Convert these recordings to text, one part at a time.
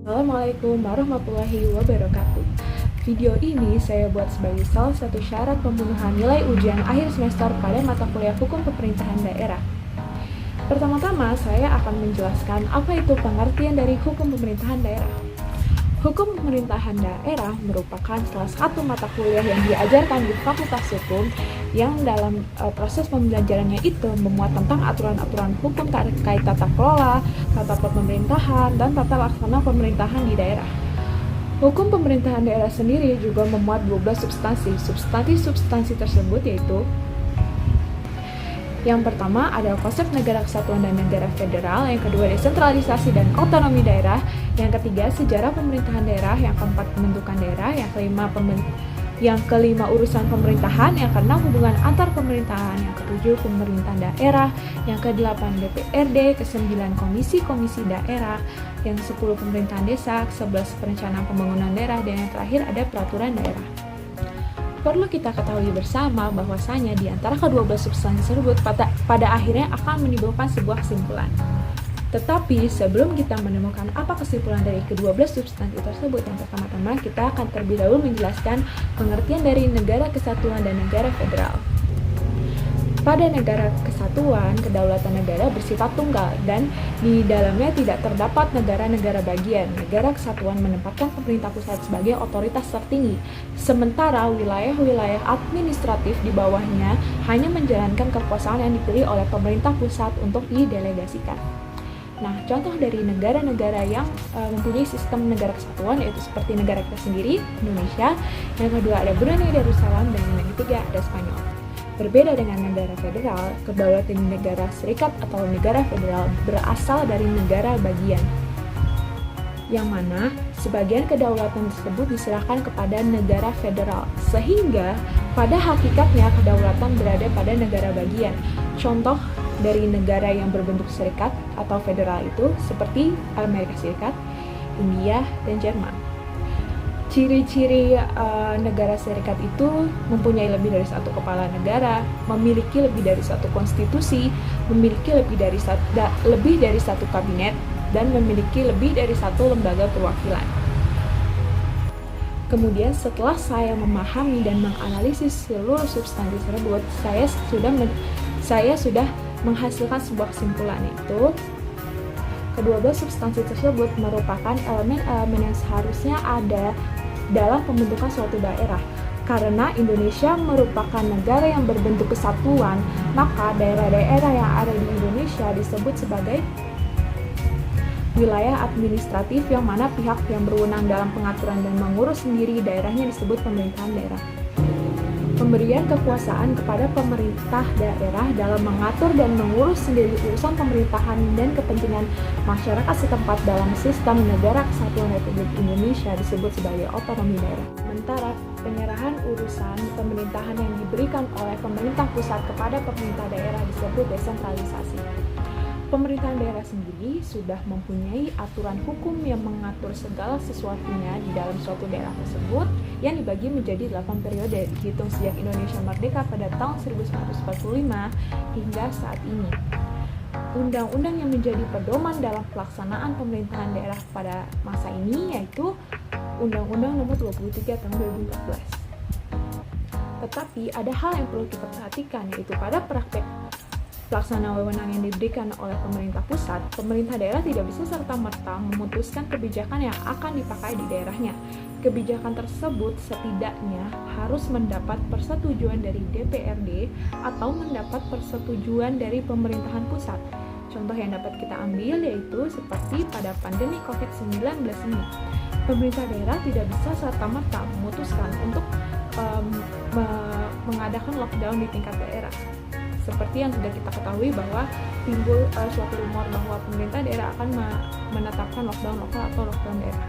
Assalamualaikum warahmatullahi wabarakatuh. Video ini saya buat sebagai salah satu syarat pembunuhan nilai ujian akhir semester pada mata kuliah Hukum Pemerintahan Daerah. Pertama-tama, saya akan menjelaskan apa itu pengertian dari Hukum Pemerintahan Daerah. Hukum Pemerintahan Daerah merupakan salah satu mata kuliah yang diajarkan di Fakultas Hukum yang dalam proses pembelajarannya itu memuat tentang aturan-aturan hukum terkait tata kelola, tata pemerintahan, dan tata laksana pemerintahan di daerah. Hukum pemerintahan daerah sendiri juga memuat 12 substansi. Substansi tersebut yaitu yang pertama adalah konsep negara kesatuan dan negara federal, yang kedua desentralisasi dan otonomi daerah, yang ketiga sejarah pemerintahan daerah, yang keempat pembentukan daerah, yang kelima urusan pemerintahan, yang keenam hubungan antar pemerintahan, yang ketujuh pemerintahan daerah, yang kedelapan DPRD, kesembilan komisi-komisi daerah, yang 10 pemerintahan desa, 11 perencanaan pembangunan daerah, dan yang terakhir ada peraturan daerah. Perlu kita ketahui bersama bahwasanya di antara ke-12 substansi tersebut pada akhirnya akan menimbulkan sebuah kesimpulan. Tetapi sebelum kita menemukan apa kesimpulan dari ke-12 substansi tersebut, yang pertama-tama kita akan terlebih dahulu menjelaskan pengertian dari negara kesatuan dan negara federal. Pada negara kesatuan, kedaulatan negara bersifat tunggal dan di dalamnya tidak terdapat negara-negara bagian. Negara kesatuan menempatkan pemerintah pusat sebagai otoritas tertinggi, sementara wilayah-wilayah administratif di bawahnya hanya menjalankan kekuasaan yang dipilih oleh pemerintah pusat untuk didelegasikan. Nah, contoh dari negara-negara yang mempunyai sistem negara kesatuan yaitu seperti negara kita sendiri, Indonesia, yang kedua ada Brunei Darussalam, dan yang ketiga ada Spanyol. Berbeda dengan negara federal, kedaulatan negara serikat atau negara federal berasal dari negara bagian, yang mana sebagian kedaulatan tersebut diserahkan kepada negara federal, sehingga pada hakikatnya kedaulatan berada pada negara bagian. Contoh dari negara yang berbentuk serikat atau federal itu seperti Amerika Serikat, India, dan Jerman. Ciri-ciri negara serikat itu mempunyai lebih dari satu kepala negara, memiliki lebih dari satu konstitusi, memiliki lebih dari satu kabinet, dan memiliki lebih dari satu lembaga perwakilan. Kemudian setelah saya memahami dan menganalisis seluruh substansi tersebut, saya sudah menghasilkan sebuah kesimpulan, yaitu kedua substansi tersebut merupakan elemen-elemen yang seharusnya ada dalam pembentukan suatu daerah. Karena Indonesia merupakan negara yang berbentuk kesatuan, maka daerah-daerah yang ada di Indonesia disebut sebagai wilayah administratif, yang mana pihak yang berwenang dalam pengaturan dan mengurus sendiri daerahnya disebut pemerintahan daerah. Pemberian kekuasaan kepada pemerintah daerah dalam mengatur dan mengurus sendiri urusan pemerintahan dan kepentingan masyarakat setempat dalam sistem negara kesatuan Republik Indonesia disebut sebagai otonomi daerah. Sementara penyerahan urusan pemerintahan yang diberikan oleh pemerintah pusat kepada pemerintah daerah disebut desentralisasi. Pemerintahan daerah sendiri sudah mempunyai aturan hukum yang mengatur segala sesuatunya di dalam suatu daerah tersebut, yang dibagi menjadi 8 periode dihitung sejak Indonesia merdeka pada tahun 1945 hingga saat ini. Undang-undang yang menjadi pedoman dalam pelaksanaan pemerintahan daerah pada masa ini yaitu Undang-Undang Nomor 23 Tahun 2014. Tetapi ada hal yang perlu kita perhatikan, yaitu pada praktek pelaksanaan wewenang yang diberikan oleh pemerintah pusat, pemerintah daerah tidak bisa serta-merta memutuskan kebijakan yang akan dipakai di daerahnya. Kebijakan tersebut setidaknya harus mendapat persetujuan dari DPRD atau mendapat persetujuan dari pemerintahan pusat. Contoh yang dapat kita ambil yaitu seperti pada pandemi COVID-19 ini. Pemerintah daerah tidak bisa serta-merta memutuskan untuk mengadakan lockdown di tingkat daerah. Seperti yang sudah kita ketahui bahwa timbul suatu rumor bahwa pemerintah daerah akan menetapkan lockdown lokal atau lockdown daerah.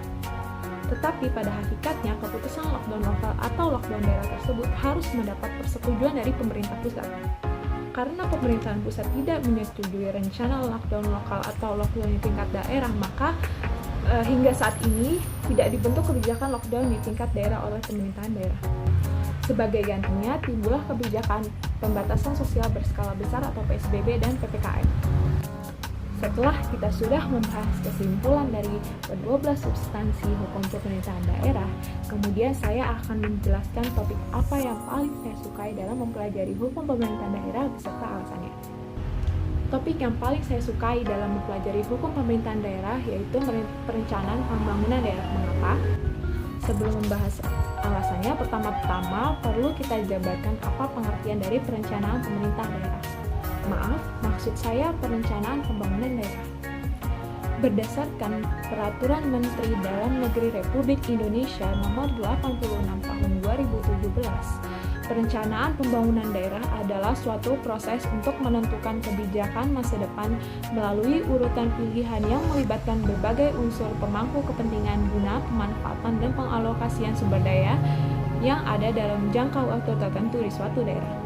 Tetapi pada hakikatnya keputusan lockdown lokal atau lockdown daerah tersebut harus mendapat persetujuan dari pemerintah pusat. Karena pemerintahan pusat tidak menyetujui rencana lockdown lokal atau lockdown di tingkat daerah, maka hingga saat ini tidak dibentuk kebijakan lockdown di tingkat daerah oleh pemerintahan daerah. Sebagai gantinya, timbullah kebijakan pembatasan sosial berskala besar atau PSBB dan PPKM. Setelah kita sudah membahas kesimpulan dari ke-12 substansi hukum pemerintahan daerah, kemudian saya akan menjelaskan topik apa yang paling saya sukai dalam mempelajari hukum pemerintahan daerah beserta alasannya. Topik yang paling saya sukai dalam mempelajari hukum pemerintahan daerah yaitu perencanaan pembangunan daerah. Mengapa? Sebelum membahas alasannya, pertama-tama perlu kita jabarkan apa pengertian dari perencanaan pemerintah daerah. Maksud saya perencanaan pembangunan daerah. Berdasarkan Peraturan Menteri Dalam Negeri Republik Indonesia Nomor 86 Tahun 2017, perencanaan pembangunan daerah adalah suatu proses untuk menentukan kebijakan masa depan melalui urutan pilihan yang melibatkan berbagai unsur pemangku kepentingan guna pemanfaatan dan pengalokasian sumber daya yang ada dalam jangka waktu tertentu di suatu daerah.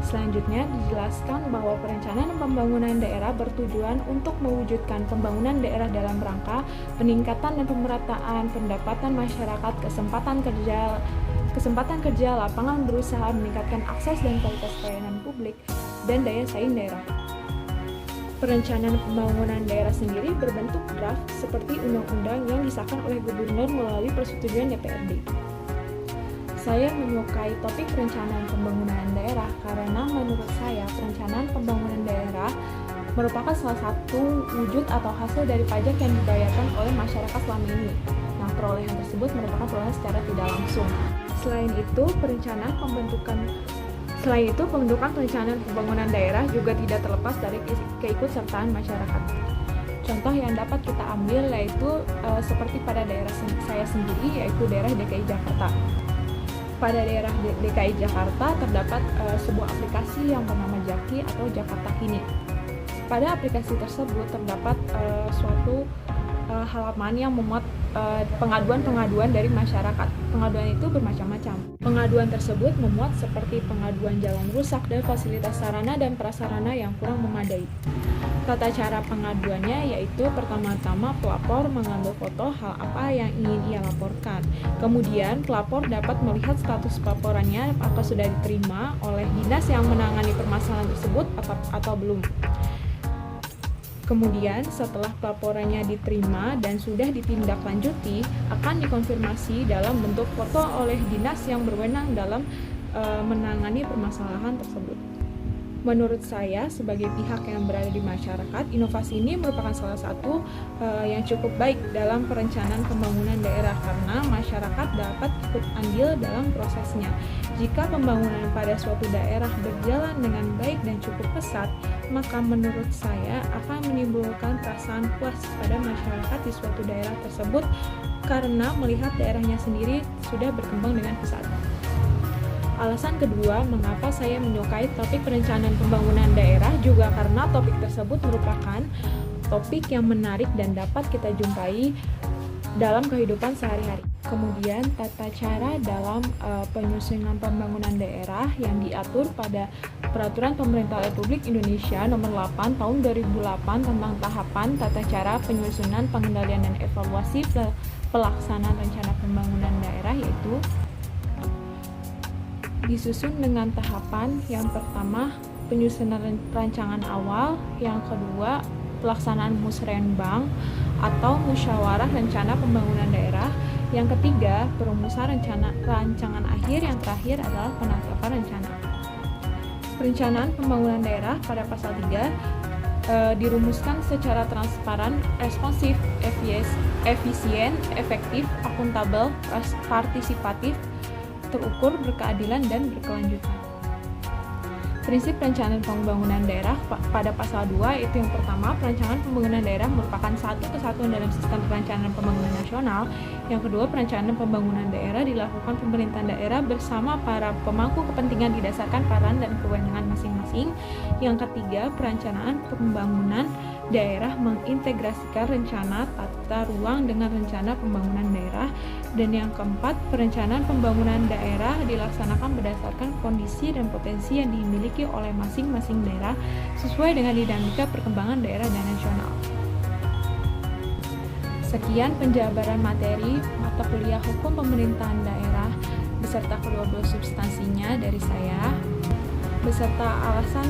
Selanjutnya dijelaskan bahwa perencanaan pembangunan daerah bertujuan untuk mewujudkan pembangunan daerah dalam rangka peningkatan dan pemerataan pendapatan masyarakat, kesempatan kerja, lapangan berusaha, meningkatkan akses dan kualitas pelayanan publik, dan daya saing daerah. Perencanaan pembangunan daerah sendiri berbentuk draft seperti undang-undang yang disahkan oleh gubernur melalui persetujuan DPRD. Saya menyukai topik perencanaan pembangunan daerah karena menurut saya perencanaan pembangunan daerah merupakan salah satu wujud atau hasil dari pajak yang dibayarkan oleh masyarakat selama ini. Nah, perolehan tersebut merupakan perolehan secara tidak langsung. Selain itu, pembentukan perencanaan pembangunan daerah juga tidak terlepas dari keikutsertaan masyarakat. Contoh yang dapat kita ambil yaitu seperti pada daerah saya sendiri, yaitu daerah DKI Jakarta. Pada daerah DKI Jakarta terdapat sebuah aplikasi yang bernama Jaki atau Jakarta Kini. Pada aplikasi tersebut terdapat suatu halaman yang memuat pengaduan-pengaduan dari masyarakat. Pengaduan itu bermacam-macam. Pengaduan tersebut memuat seperti pengaduan jalan rusak dan fasilitas sarana dan prasarana yang kurang memadai. Tata cara pengaduannya yaitu pertama-tama pelapor mengambil foto hal apa yang ingin ia laporkan. Kemudian pelapor dapat melihat status pelaporannya apakah sudah diterima oleh dinas yang menangani permasalahan tersebut atau belum. Kemudian setelah pelaporannya diterima dan sudah ditindaklanjuti, akan dikonfirmasi dalam bentuk foto oleh dinas yang berwenang dalam menangani permasalahan tersebut. Menurut saya, sebagai pihak yang berada di masyarakat, inovasi ini merupakan salah satu yang cukup baik dalam perencanaan pembangunan daerah karena masyarakat dapat ikut andil dalam prosesnya. Jika pembangunan pada suatu daerah berjalan dengan baik dan cukup pesat, maka menurut saya akan menimbulkan perasaan puas pada masyarakat di suatu daerah tersebut karena melihat daerahnya sendiri sudah berkembang dengan pesat. Alasan kedua, mengapa saya menyukai topik perencanaan pembangunan daerah juga karena topik tersebut merupakan topik yang menarik dan dapat kita jumpai dalam kehidupan sehari-hari. Kemudian, tata cara dalam penyusunan pembangunan daerah yang diatur pada Peraturan Pemerintah Republik Indonesia Nomor 8 Tahun 2008 tentang tahapan tata cara penyusunan, pengendalian, dan evaluasi pelaksanaan rencana pembangunan daerah yaitu disusun dengan tahapan yang pertama penyusunan rancangan awal, yang kedua pelaksanaan musrenbang atau musyawarah rencana pembangunan daerah, yang ketiga perumusan rancangan akhir, yang terakhir adalah penetapan rencana. Perencanaan pembangunan daerah pada pasal 3 dirumuskan secara transparan, responsif, efisien, efektif, akuntabel, partisipatif, terukur, berkeadilan, dan berkelanjutan. Prinsip perencanaan pembangunan daerah pada pasal 2 itu yang pertama, perencanaan pembangunan daerah merupakan satu kesatuan dalam sistem perencanaan pembangunan nasional. Yang kedua, perencanaan pembangunan daerah dilakukan pemerintahan daerah bersama para pemangku kepentingan didasarkan peran dan kewenangan masing-masing. Yang ketiga, perencanaan pembangunan daerah mengintegrasikan rencana tata ruang dengan rencana pembangunan daerah. Dan yang keempat, perencanaan pembangunan daerah dilaksanakan berdasarkan kondisi dan potensi yang dimiliki oleh masing-masing daerah sesuai dengan dinamika perkembangan daerah dan nasional. Sekian penjabaran materi mata kuliah hukum pemerintahan daerah beserta kedua substansinya dari saya. beserta alasan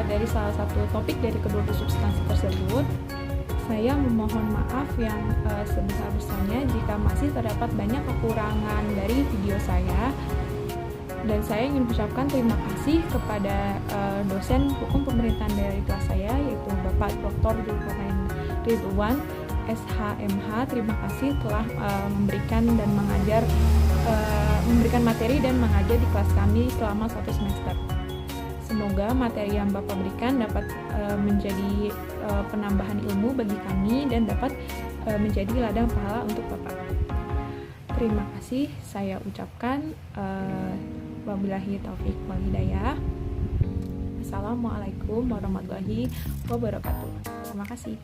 dari salah satu topik dari kedua substansi tersebut. Saya memohon maaf yang sebesar-besarnya jika masih terdapat banyak kekurangan dari video saya. Dan saya ingin mengucapkan terima kasih kepada dosen hukum pemerintahan dari kelas saya, yaitu Bapak Dr. Zulkarnain Ridwan, SHMH. Terima kasih telah memberikan materi dan mengajar di kelas kami selama 1 semester. Semoga materi yang Bapak berikan dapat menjadi penambahan ilmu bagi kami dan dapat menjadi ladang pahala untuk Bapak. Terima kasih saya ucapkan. Wabillahi taufiq wal hidayah. Assalamualaikum warahmatullahi wabarakatuh. Terima kasih.